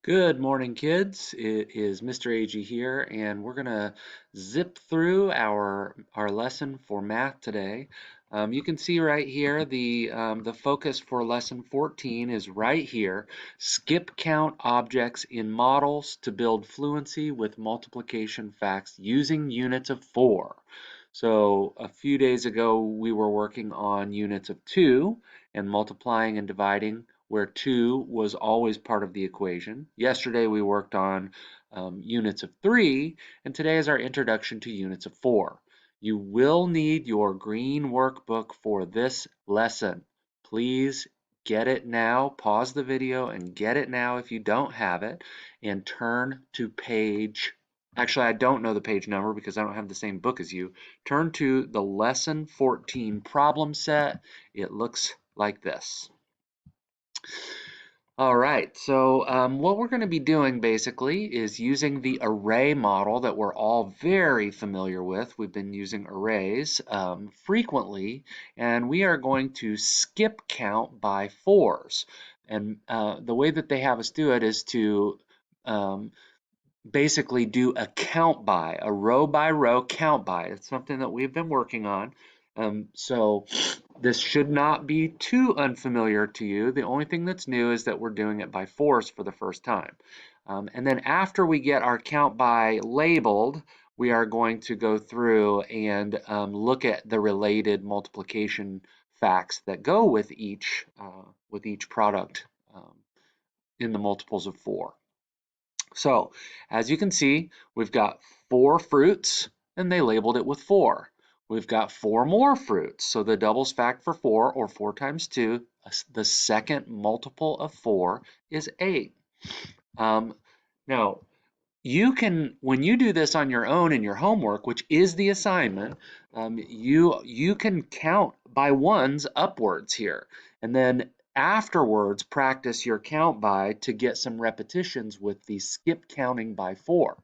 Good morning, kids. It is Mr. AG here, and we're gonna zip through our lesson for math today. You can see right here the focus for lesson 14 is right here. Skip count objects in models to build fluency with multiplication facts using units of 4. So a few days ago we were working on units of 2 and multiplying and dividing where 2 was always part of the equation. Yesterday we worked on units of 3, and today is our introduction to units of 4. You will need your green workbook for this lesson. Please get it now, pause the video and get it now if you don't have it, and turn to actually I don't know the page number because I don't have the same book as you. Turn to the lesson 14 problem set. It looks like this. All right, so what we're going to be doing basically is using the array model that we're all very familiar with. We've been using arrays frequently, and we are going to skip count by 4s. And the way that they have us do it is to um, basically do a count by, a row by row count by. It's something that we've been working on. So this should not be too unfamiliar to you. The only thing that's new is that we're doing it by 4s for the first time. And then after we get our count by labeled, we are going to go through and look at the related multiplication facts that go with each product in the multiples of 4. So as you can see, we've got 4 fruits and they labeled it with 4. We've got 4 more fruits. So the doubles fact for 4, or 4 times 2, the second multiple of 4 is 8. Now, you can, when you do this on your own in your homework, which is the assignment, you can count by ones upwards here. And then afterwards, practice your count by to get some repetitions with the skip counting by 4.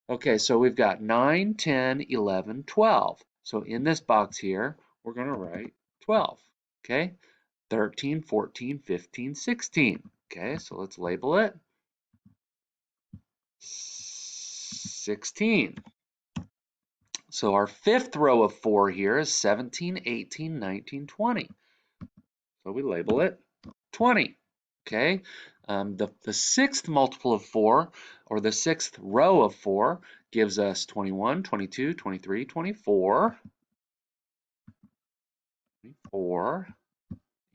Okay, so we've got 9, 10, 11, 12. So in this box here, we're going to write 12. Okay, 13, 14, 15, 16. Okay, so let's label it 16. So our fifth row of 4 here is 17, 18, 19, 20. So we label it 20. Okay, the sixth multiple of 4, or the sixth row of 4, gives us 21, 22, 23, 24.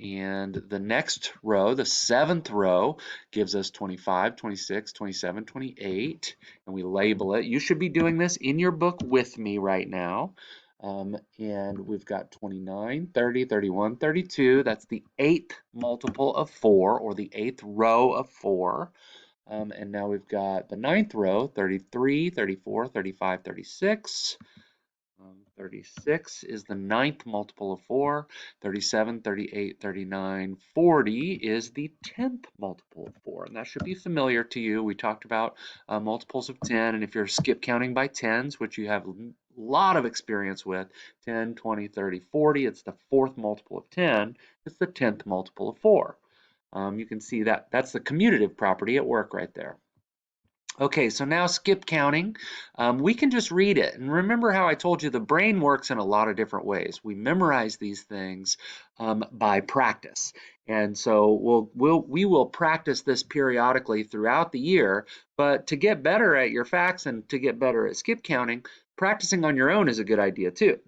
And the next row, the seventh row, gives us 25, 26, 27, 28, and we label it. You should be doing this in your book with me right now. And we've got 29, 30, 31, 32. That's the eighth multiple of 4, or the eighth row of 4. And now we've got the ninth row, 33, 34, 35, 36. 36 is the ninth multiple of 4. 37, 38, 39, 40 is the 10th multiple of 4. And that should be familiar to you. We talked about multiples of 10. And if you're skip counting by 10s, which you have a lot of experience with, 10, 20, 30, 40, it's the fourth multiple of 10. It's the 10th multiple of 4. You can see that that's the commutative property at work right there. Okay, so now skip counting. We can just read it. And remember how I told you the brain works in a lot of different ways. We memorize these things by practice. And so we will practice this periodically throughout the year. But to get better at your facts and to get better at skip counting, practicing on your own is a good idea too.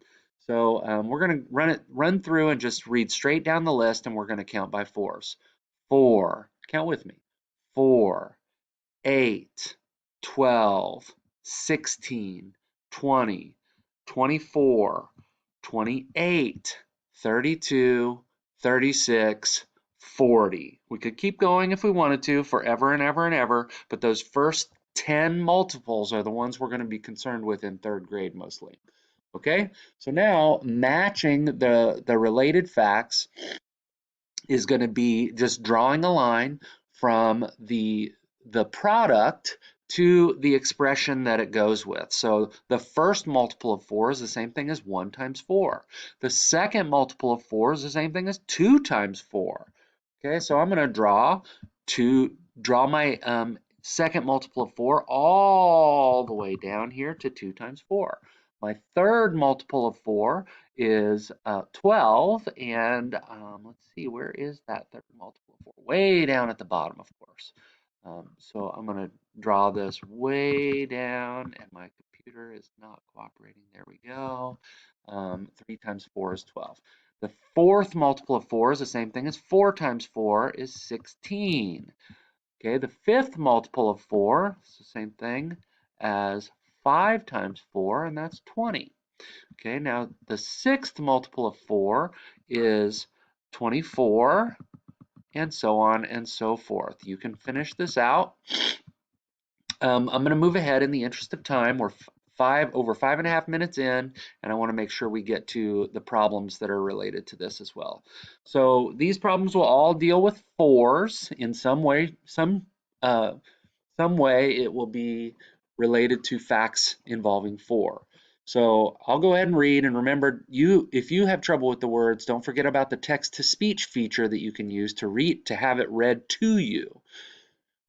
So we're going to run through and just read straight down the list, and we're going to count by 4s. 4, count with me. 4, 8, 12, 16, 20, 24, 28, 32, 36, 40. We could keep going if we wanted to forever and ever and ever, but those first 10 multiples are the ones we're going to be concerned with in third grade mostly. Okay, so now matching the related facts is going to be just drawing a line from the product to the expression that it goes with. So the first multiple of 4 is the same thing as 1 times 4. The second multiple of 4 is the same thing as 2 times 4. Okay, so I'm going to draw draw my second multiple of 4 all the way down here to 2 times 4. My third multiple of 4 is 12, and let's see, where is that third multiple of 4? Way down at the bottom, of course. So I'm going to draw this way down, and my computer is not cooperating. There we go. 3 times 4 is 12. The fourth multiple of 4 is the same thing as 4 times 4 is 16. Okay, the fifth multiple of 4 is the same thing as 5 times 4, and that's 20. Okay, now the sixth multiple of 4 is 24, and so on and so forth. You can finish this out. I'm going to move ahead in the interest of time. We're over 5.5 minutes in, and I want to make sure we get to the problems that are related to this as well. So these problems will all deal with 4s in some way. Some way it will be related to facts involving 4. So I'll go ahead and read, and remember, if you have trouble with the words, don't forget about the text-to-speech feature that you can use to have it read to you.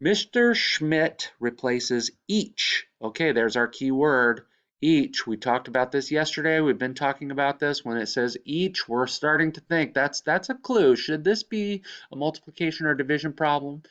Mr. Schmidt replaces each. Okay, there's our key word, each. We talked about this yesterday. We've been talking about this. When it says each, we're starting to think that's a clue. Should this be a multiplication or division problem?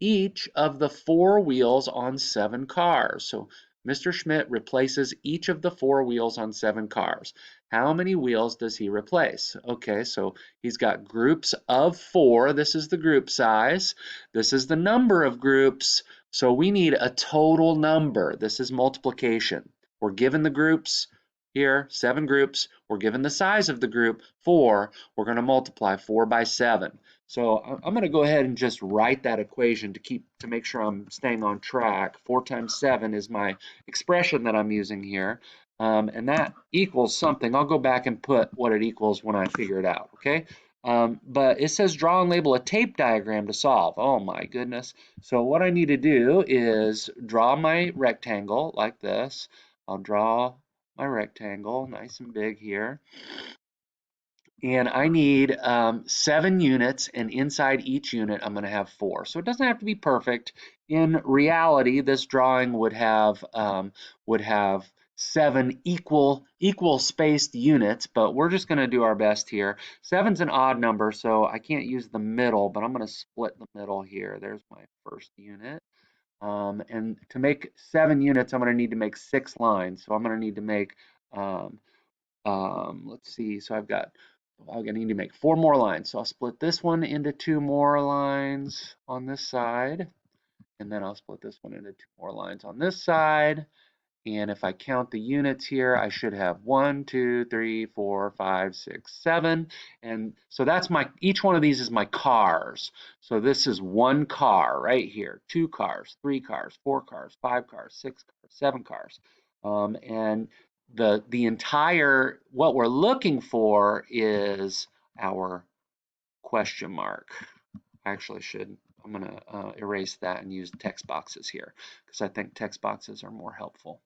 Each of the 4 wheels on 7 cars. So Mr. Schmidt replaces each of the 4 wheels on 7 cars. How many wheels does he replace? Okay, so he's got groups of 4. This is the group size. This is the number of groups. So we need a total number. This is multiplication. We're given the groups here, 7 groups. We're given the size of the group, 4. We're going to multiply 4 by 7. So I'm going to go ahead and just write that equation to make sure I'm staying on track. 4 times 7 is my expression that I'm using here. And that equals something. I'll go back and put what it equals when I figure it out, okay? But it says draw and label a tape diagram to solve. Oh my goodness. So what I need to do is draw my rectangle like this. I'll draw my rectangle nice and big here. And I need 7 units, and inside each unit I'm going to have 4. So it doesn't have to be perfect. In reality, this drawing would have 7 equal spaced units, but we're just going to do our best here. 7's an odd number, so I can't use the middle, but I'm going to split the middle here. There's my first unit. And to make 7 units, I'm going to need to make 6 lines. So I'm going to need to make let's see, so I'm going to need to make 4 more lines. So I'll split this one into 2 more lines on this side, and then I'll split this one into 2 more lines on this side. And if I count the units here, I should have 1, 2, 3, 4, 5, 6, 7. And so that's each one of these is my cars. So this is 1 car right here, 2 cars, 3 cars, 4 cars, 5 cars, 6 cars, 7 cars. And the entire, what we're looking for is our question mark. Actually I'm going to erase that and use text boxes here because I think text boxes are more helpful.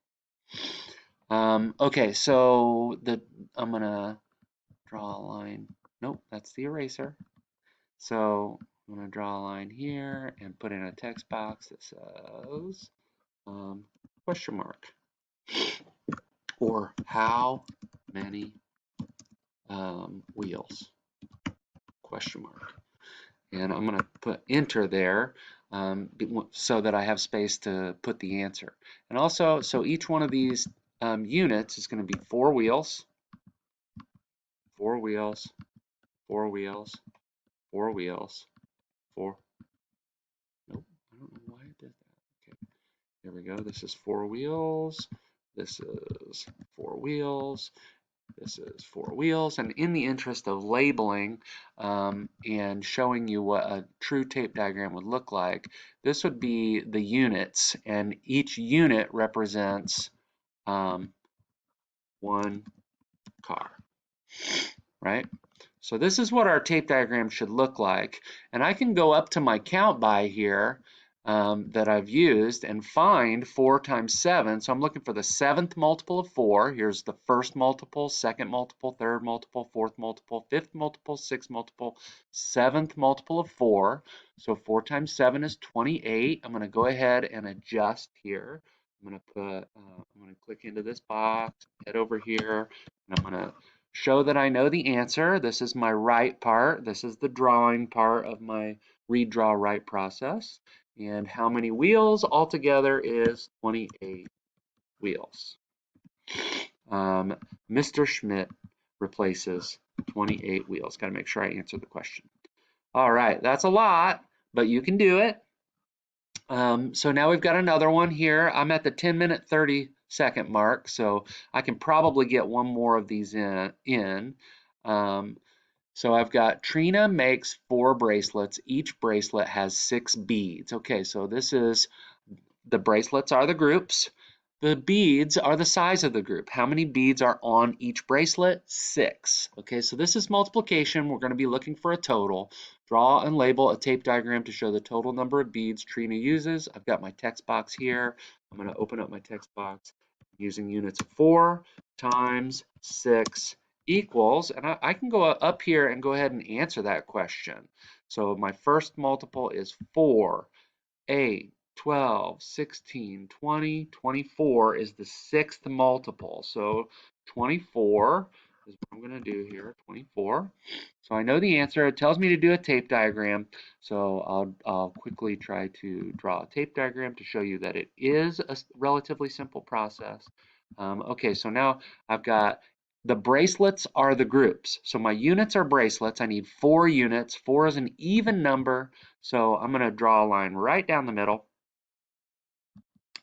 Okay, so I'm going to draw a line. Nope, that's the eraser. So I'm going to draw a line here and put in a text box that says question mark. Or how many wheels? Question mark. And I'm going to put enter there so that I have space to put the answer. And also, so each one of these units is going to be 4 wheels, 4 wheels, 4 wheels, 4 wheels, 4. Nope, I don't know why it did that. Okay, here we go. This is 4 wheels. This is 4 wheels. This is 4 wheels, and in the interest of labeling and showing you what a true tape diagram would look like, this would be the units, and each unit represents 1 car, right? So this is what our tape diagram should look like, and I can go up to my count by here that I've used and find 4 times 7. So I'm looking for the 7th multiple of 4. Here's the first multiple, second multiple, third multiple, fourth multiple, fifth multiple, sixth multiple, 7th multiple of 4. So 4 times 7 is 28. I'm going to go ahead and adjust here. I'm going to I'm going to click into this box, head over here, and I'm going to show that I know the answer. This is my right part. This is the drawing part of my read, draw, write process. And how many wheels altogether is 28 wheels. Mr. Schmidt replaces 28 wheels. Got to make sure I answer the question. All right, that's a lot, but you can do it. So now we've got another one here. I'm at the 10-minute, 30-second mark, so I can probably get one more of these in. So I've got Trina makes 4 bracelets. Each bracelet has 6 beads. Okay, so this is the bracelets are the groups. The beads are the size of the group. How many beads are on each bracelet? 6. Okay, so this is multiplication. We're going to be looking for a total. Draw and label a tape diagram to show the total number of beads Trina uses. I've got my text box here. I'm going to open up my text box using units of 4 times 6 equals, and I can go up here and go ahead and answer that question. So my first multiple is 4, 8, 12, 16, 20, 24 is the 6th multiple. So 24 is what I'm going to do here, 24. So I know the answer. It tells me to do a tape diagram. So I'll quickly try to draw a tape diagram to show you that it is a relatively simple process. Okay, so now I've got the bracelets are the groups. So my units are bracelets. I need 4 units. 4 is an even number. So I'm going to draw a line right down the middle.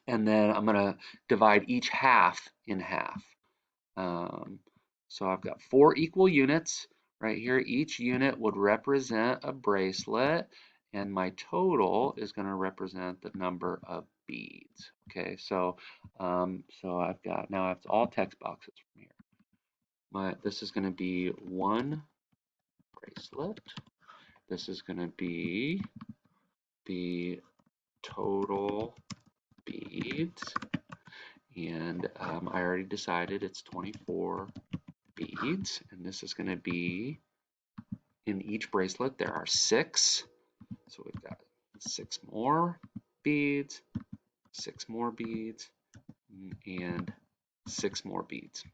And then I'm going to divide each half in half. So I've got 4 equal units right here. Each unit would represent a bracelet, and my total is going to represent the number of beads. Okay, so I've got now it's all text boxes from here. This is going to be 1 bracelet. This is going to be the total beads. And I already decided it's 24 beads, and this is going to be in each bracelet there are 6, so we've got 6 more beads, 6 more beads, and 6 more beads.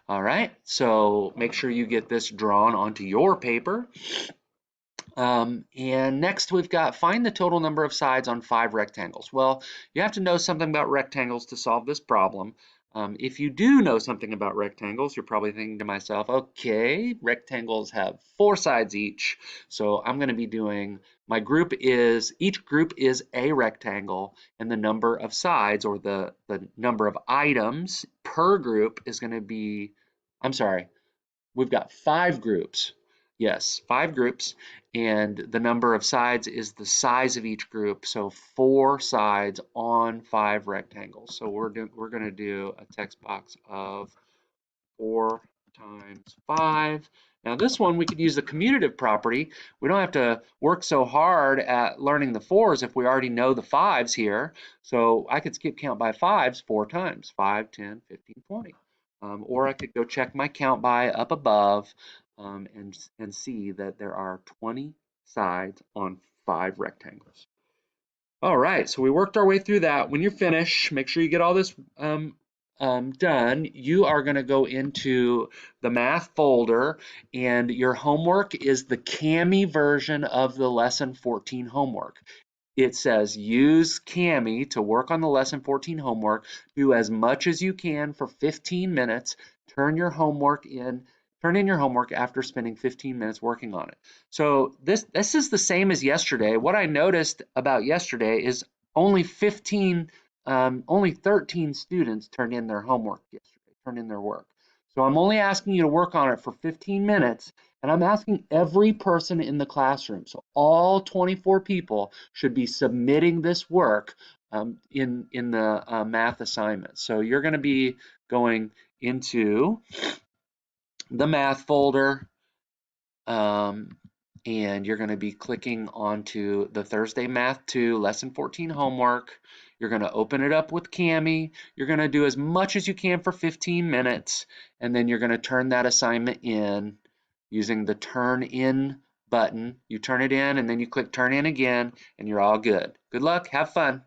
All right, so make sure you get this drawn onto your paper. And next we've got find the total number of sides on 5 rectangles. Well, you have to know something about rectangles to solve this problem. If you do know something about rectangles, you're probably thinking to myself, okay, rectangles have 4 sides each. So I'm going to be doing, each group is a rectangle, and the number of sides or the number of items per group is going to be, I'm sorry, we've got 5 groups. Yes, 5 groups, and the number of sides is the size of each group. So 4 sides on 5 rectangles. So we're going to do a text box of 4 times 5. Now this one we could use the commutative property. We don't have to work so hard at learning the 4s if we already know the 5s here. So I could skip count by 5s 4 times, 5, 10, 15, 20. Or I could go check my count by up above and see that there are 20 sides on 5 rectangles. All right, so we worked our way through that. When you're finished, make sure you get all this done. You are going to go into the math folder, and your homework is the Kami version of the lesson 14 homework. It says use Kami to work on the lesson 14 homework. Do as much as you can for 15 minutes. Turn in your homework after spending 15 minutes working on it. So this is the same as yesterday. What I noticed about yesterday is only 13 students turned in their homework yesterday, turned in their work. So I'm only asking you to work on it for 15 minutes, and I'm asking every person in the classroom. So all 24 people should be submitting this work in the math assignment. So you're going to be going into the math folder, and you're going to be clicking onto the Thursday Math 2 Lesson 14 homework. You're going to open it up with Cami. You're going to do as much as you can for 15 minutes, and then you're going to turn that assignment in using the Turn In button. You turn it in, and then you click Turn In again, and you're all good. Good luck. Have fun.